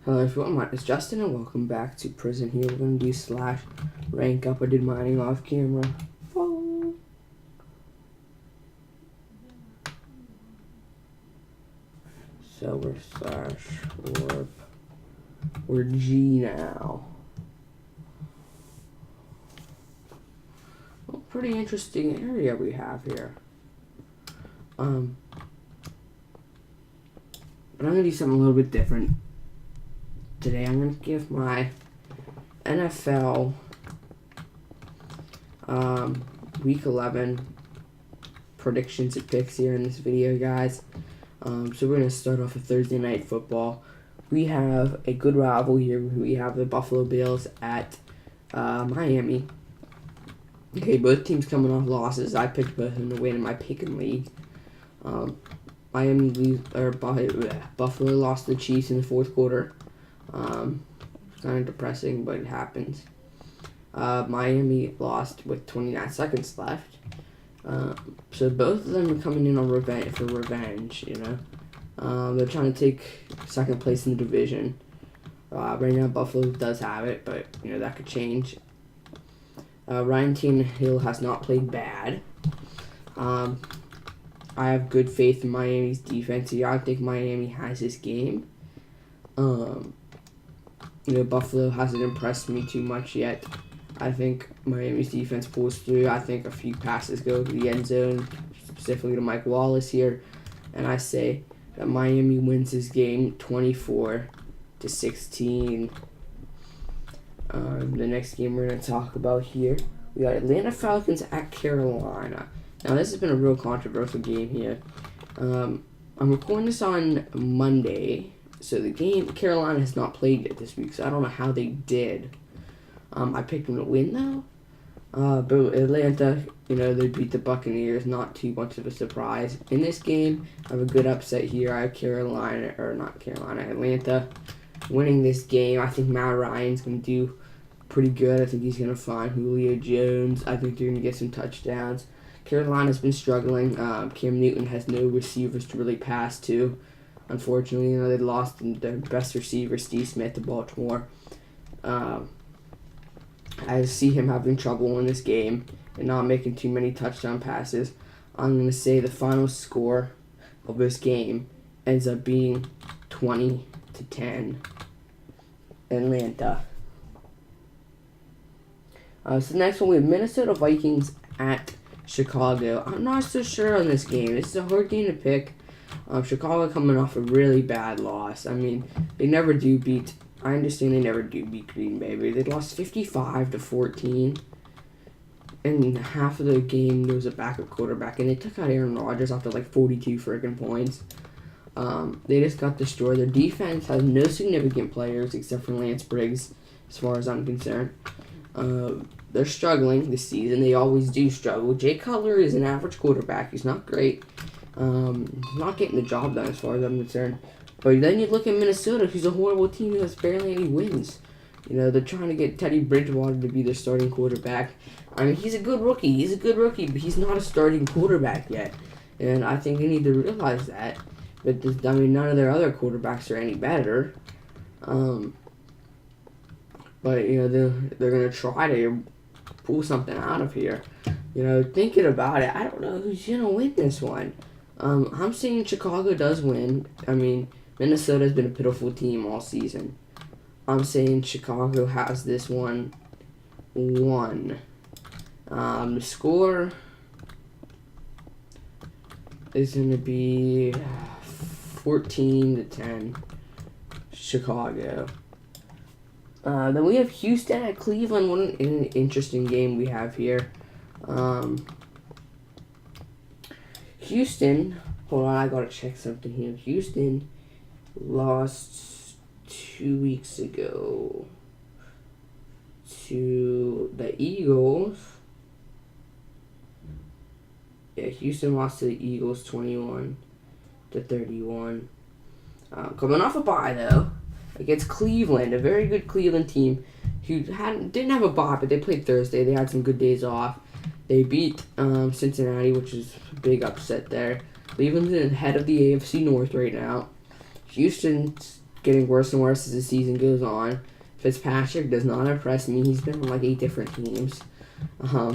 Hello everyone, my name is Justin and welcome back to Prison here. We're going to do slash rank up. I did mining off camera. Follow. So we're slash warp. We're G now. Well, pretty interesting area we have here. But I'm going to do something a little bit different. Today I'm going to give my NFL Week 11 predictions and picks here in this video, guys. So we're going to start off with Thursday Night Football. We have a good rival here. We have the Buffalo Bills at Miami. Okay, both teams coming off losses. I picked both of them to win in my pick-and league. Buffalo lost to the Chiefs in the fourth quarter. Kind of depressing, but it happens. Miami lost with 29 seconds left. So both of them are coming in on revenge, you know. They're trying to take second place in the division. Right now, Buffalo does have it, but, you know, that could change. Ryan Tannehill has not played bad. I have good faith in Miami's defense here. I think Miami has this game. You know, Buffalo hasn't impressed me too much yet. I think Miami's defense pulls through. I think a few passes go to the end zone, specifically to Mike Wallace here. And I say that Miami wins this game 24-16. The next game we're going to talk about here, we got Atlanta Falcons at Carolina. Now, this has been a real controversial game here. I'm recording this on Monday. So the game, Carolina has not played yet this week, so I don't know how they did. I picked them to win, though. But Atlanta, you know, they beat the Buccaneers, not too much of a surprise. In this game, I have a good upset here. I have Atlanta winning this game. I think Matt Ryan's going to do pretty good. I think he's going to find Julio Jones. I think they're going to get some touchdowns. Carolina's been struggling. Cam Newton has no receivers to really pass to. Unfortunately, you know, they lost their best receiver, Steve Smith, to Baltimore. I see him having trouble in this game and not making too many touchdown passes. I'm going to say the final score of this game ends up being 20-10 Atlanta. So the next one, we have Minnesota Vikings at Chicago. I'm not so sure on this game. This is a hard game to pick. Chicago coming off a really bad loss. I mean, they never do beat. I understand they never do beat Green Bay, but they lost 55-14. And half of the game there was a backup quarterback, and they took out Aaron Rodgers after like 42 freaking points. They just got destroyed. Their defense has no significant players except for Lance Briggs, as far as I'm concerned. They're struggling this season. They always do struggle. Jay Cutler is an average quarterback. He's not great. Not getting the job done as far as I'm concerned. But then you look at Minnesota, who's a horrible team who has barely any wins. You know, they're trying to get Teddy Bridgewater to be their starting quarterback. I mean, he's a good rookie, but he's not a starting quarterback yet. And I think they need to realize that. But, I mean, none of their other quarterbacks are any better. But, you know, they're going to try to pull something out of here. You know, thinking about it, I don't know who's going to win this one. I'm saying Chicago does win. I mean, Minnesota's been a pitiful team all season. I'm saying Chicago has this one won. The score is going to be 14-10 Chicago. Then we have Houston at Cleveland. What an interesting game we have here. Houston, hold on, I gotta check something here. Houston lost 2 weeks ago to the Eagles. Yeah, Houston lost to the Eagles 21-31. Coming off a bye though, against Cleveland, a very good Cleveland team who didn't have a bye, but they played Thursday. They had some good days off. They beat Cincinnati, which is a big upset there. Cleveland's ahead of the AFC North right now. Houston's getting worse and worse as the season goes on. Fitzpatrick does not impress me. He's been on like 8 different teams. I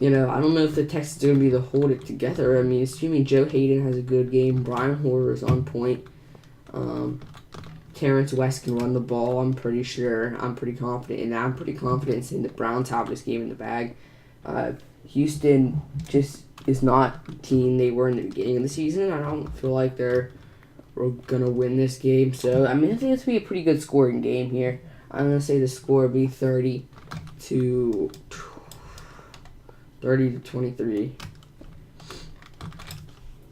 don't know if the Texans are going to be able to hold it together. I mean, assuming Joe Hayden has a good game, Brian Hoyer is on point. Terrence West can run the ball, I'm pretty sure. I'm pretty confident in that. I'm pretty confident in saying the Browns have this game in the bag. Houston just is not the team they were in the beginning of the season. I don't feel like they're going to win this game. So, I mean, I think it's going to be a pretty good scoring game here. I'm going to say the score will be 30 to 23.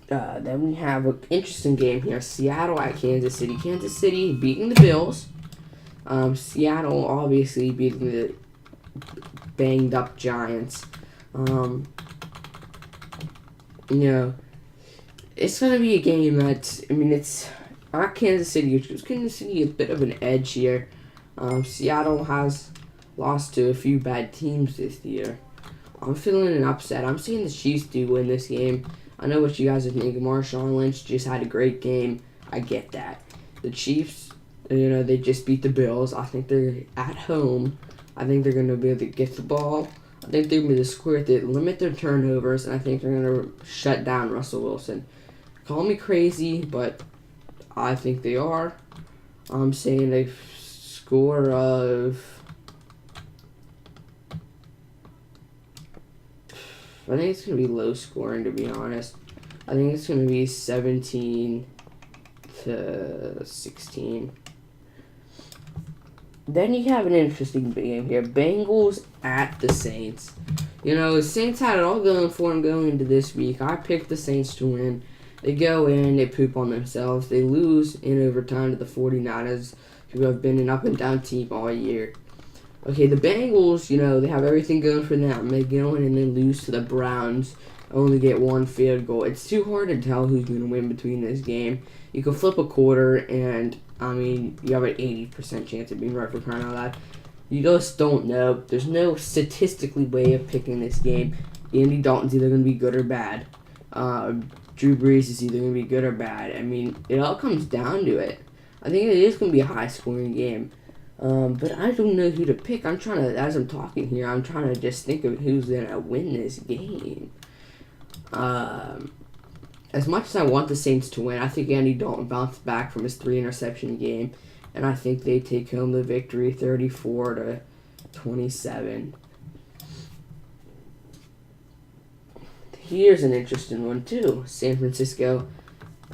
Then we have an interesting game here. Seattle at Kansas City. Kansas City beating the Bills. Seattle obviously beating the banged up Giants. It's going to be a game that, it's at Kansas City, which gives Kansas City a bit of an edge here. Seattle has lost to a few bad teams this year. I'm feeling an upset. I'm seeing the Chiefs do win this game. I know what you guys are thinking. Marshawn Lynch just had a great game. I get that. The Chiefs, they just beat the Bills. I think they're at home. I think they're going to be able to get the ball. I think they're going to be able to score it, limit their turnovers, and I think they're going to shut down Russell Wilson. Call me crazy, but I think they are. I'm saying a score of... I think it's going to be low scoring, to be honest. I think it's going to be 17 to 16. Then you have an interesting game here. Bengals at the Saints. The Saints had it all going for them going into this week. I picked the Saints to win. They go in, they poop on themselves. They lose in overtime to the 49ers, who have been an up-and-down team all year. Okay, the Bengals, they have everything going for them. They go in and then lose to the Browns, only get 1 field goal. It's too hard to tell who's going to win between this game. You can flip a quarter, and, you have an 80% chance of being right for crying out loud. You just don't know. There's no statistically way of picking this game. Andy Dalton's either going to be good or bad. Drew Brees is either going to be good or bad. It all comes down to it. I think it is going to be a high-scoring game. But I don't know who to pick. As I'm talking here, I'm trying to just think of who's going to win this game. As much as I want the Saints to win, I think Andy Dalton bounced back from his 3-interception game, and I think they take home the victory 34 to 27. Here's an interesting one, too. San Francisco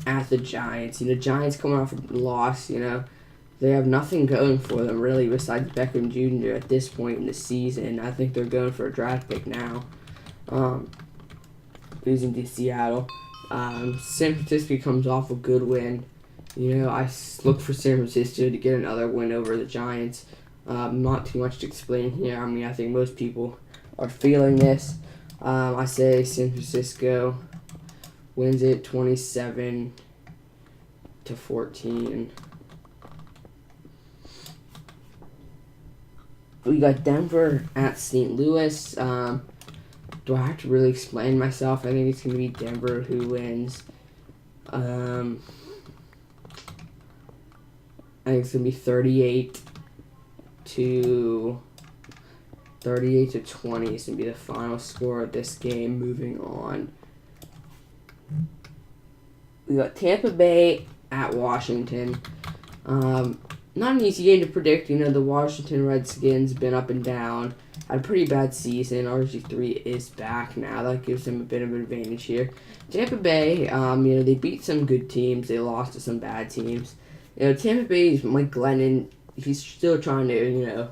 at the Giants. Giants coming off a loss, They have nothing going for them, really, besides Beckham Jr. at this point in the season. I think they're going for a draft pick now. Losing to Seattle. San Francisco comes off a good win. I look for San Francisco to get another win over the Giants. Not too much to explain here. I think most people are feeling this. I say San Francisco wins it 27 to 14. We got Denver at St. Louis. Do I have to really explain myself? I think it's going to be Denver who wins. I think it's going to be 38 to 20 is going to be the final score of this game. Moving on. We got Tampa Bay at Washington. Not an easy game to predict. The Washington Redskins been up and down. Had a pretty bad season. RG3 is back now. That gives them a bit of an advantage here. Tampa Bay, they beat some good teams. They lost to some bad teams. Tampa Bay's Mike Glennon, he's still trying to,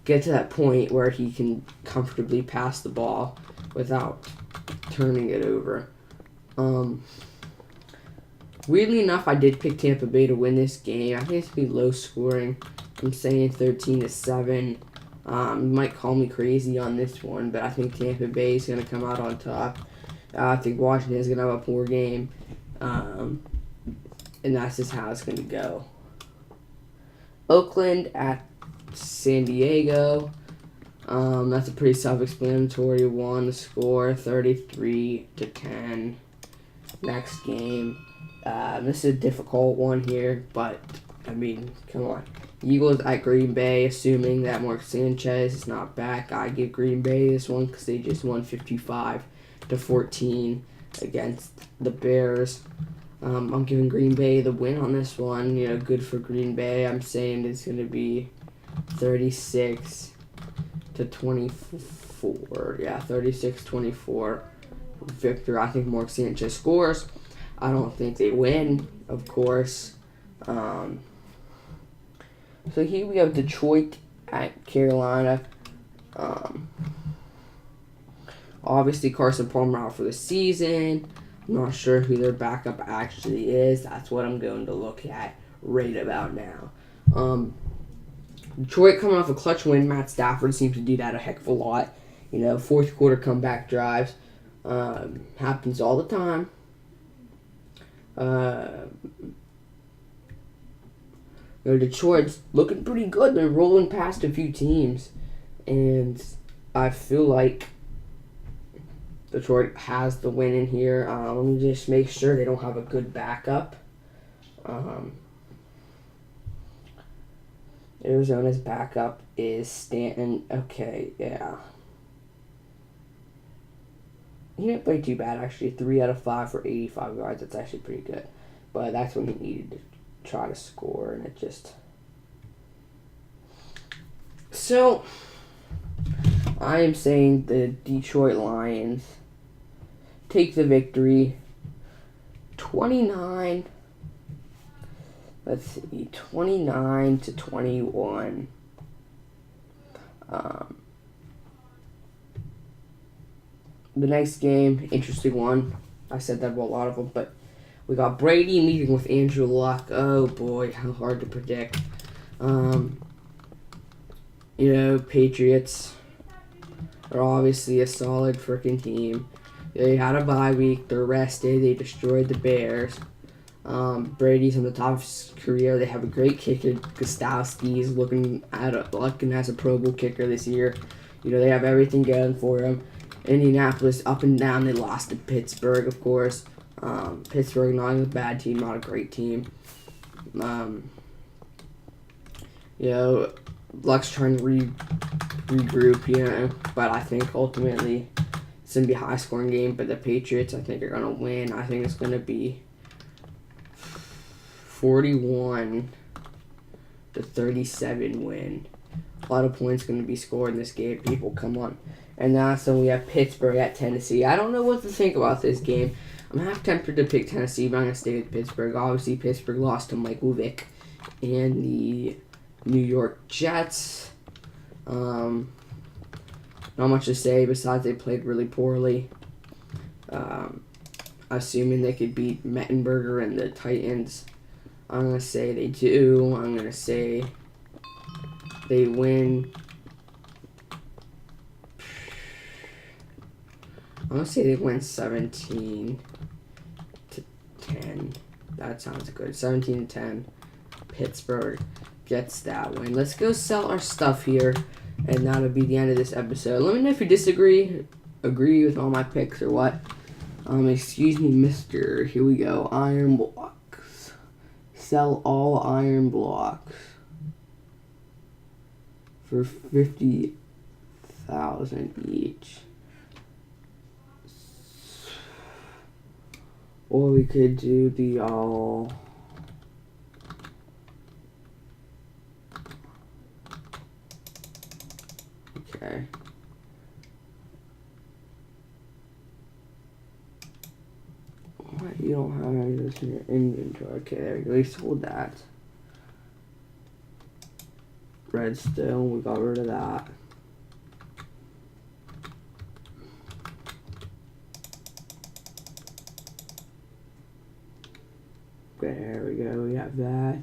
get to that point where he can comfortably pass the ball without turning it over. Weirdly enough, I did pick Tampa Bay to win this game. I think it's going to be low scoring. I'm saying 13 to 7. You might call me crazy on this one, but I think Tampa Bay is going to come out on top. I think Washington is going to have a poor game. And that's just how it's going to go. Oakland at San Diego. That's a pretty self-explanatory one. The score 33 to 10. Next game. This is a difficult one here, but I mean, come on. Eagles at Green Bay, assuming that Mark Sanchez is not back. I give Green Bay this one because they just won 55-14 against the Bears. I'm giving Green Bay the win on this one. You know, good for Green Bay. I'm saying it's going to be 36-24. Yeah, 36-24 victor. I think Mark Sanchez scores. I don't think they win, of course. So here we have Detroit at Carolina. Obviously, Carson Palmer out for the season. I'm not sure who their backup actually is. That's what I'm going to look at right about now. Detroit coming off a clutch win. Matt Stafford seems to do that a heck of a lot. You know, fourth quarter comeback drives. Happens all the time. Detroit's looking pretty good. They're rolling past a few teams. And I feel like Detroit has the win in here. Let me just make sure they don't have a good backup. Arizona's backup is Stanton. Okay, yeah. He didn't play too bad, actually. 3 out of 5 for 85 yards. That's actually pretty good. But that's when he needed to try to score, and it just... So, I am saying the Detroit Lions take the victory. 29... Let's see, 29-21. The next game, interesting one. I said that about a lot of them, but we got Brady meeting with Andrew Luck. Oh boy, how hard to predict. Patriots are obviously a solid freaking team. They had a bye week. They're rested. They destroyed the Bears. Brady's on the top of his career. They have a great kicker. Gostowski is looking as a Pro Bowl kicker this year. You know, they have everything going for him. Indianapolis up and down. They lost to Pittsburgh, of course. Pittsburgh not a bad team, not a great team. Luck's trying to regroup, but I think ultimately it's going to be a high-scoring game. But the Patriots, I think, are going to win. I think it's going to be 41-37 win. A lot of points going to be scored in this game. People, come on. And that's when we have Pittsburgh at Tennessee. I don't know what to think about this game. I'm half tempted to pick Tennessee, but I'm going to stay with Pittsburgh. Obviously, Pittsburgh lost to Michael Vick and the New York Jets. Not much to say besides they played really poorly. Assuming they could beat Mettenberger and the Titans. I'm going to say they do. I'm going to say they win. I'm going to say they win 17-10. That sounds good. 17-10. Pittsburgh gets that win. Let's go sell our stuff here, and that'll be the end of this episode. Let me know if you agree with all my picks or what. Excuse me, mister. Here we go. Iron blocks. Sell all iron blocks for 50,000 each. Or we could do the all. Okay. What? You don't have any of this in your inventory. Okay, there we go. We sold that. Redstone, we got rid of that. There we go, we have that.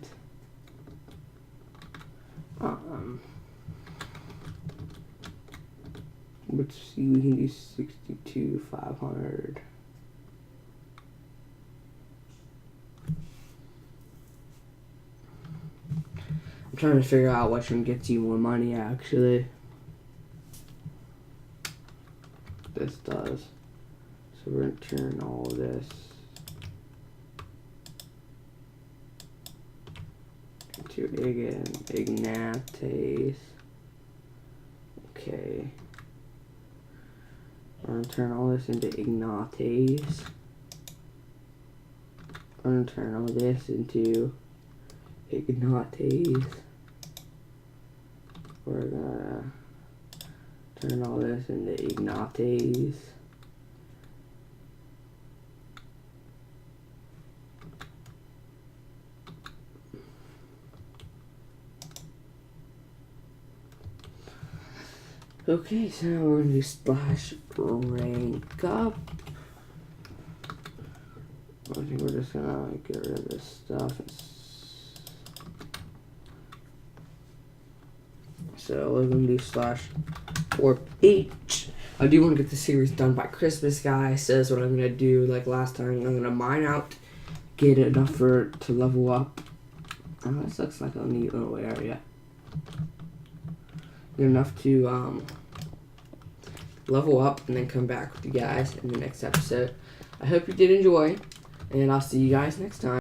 Let's see, we can do 62,500. I'm trying to figure out which one gets you more money, actually. This does. So we're going to turn all of this into Ignatius. Okay. I'm going to turn all this into Ignatius. I'm going to turn all this into Ignatius. We're going to turn all this into Ignatius. Okay, so now we're going to do slash rank up. I think we're just going to get rid of this stuff. So we're going to do slash warp H. I do want to get the series done by Christmas, guys. So that's what I'm going to do. Like last time, I'm going to mine out, get enough to level up. Oh, this looks like a neat little area. Get enough to level up and then come back with you guys in the next episode. I hope you did enjoy, and I'll see you guys next time.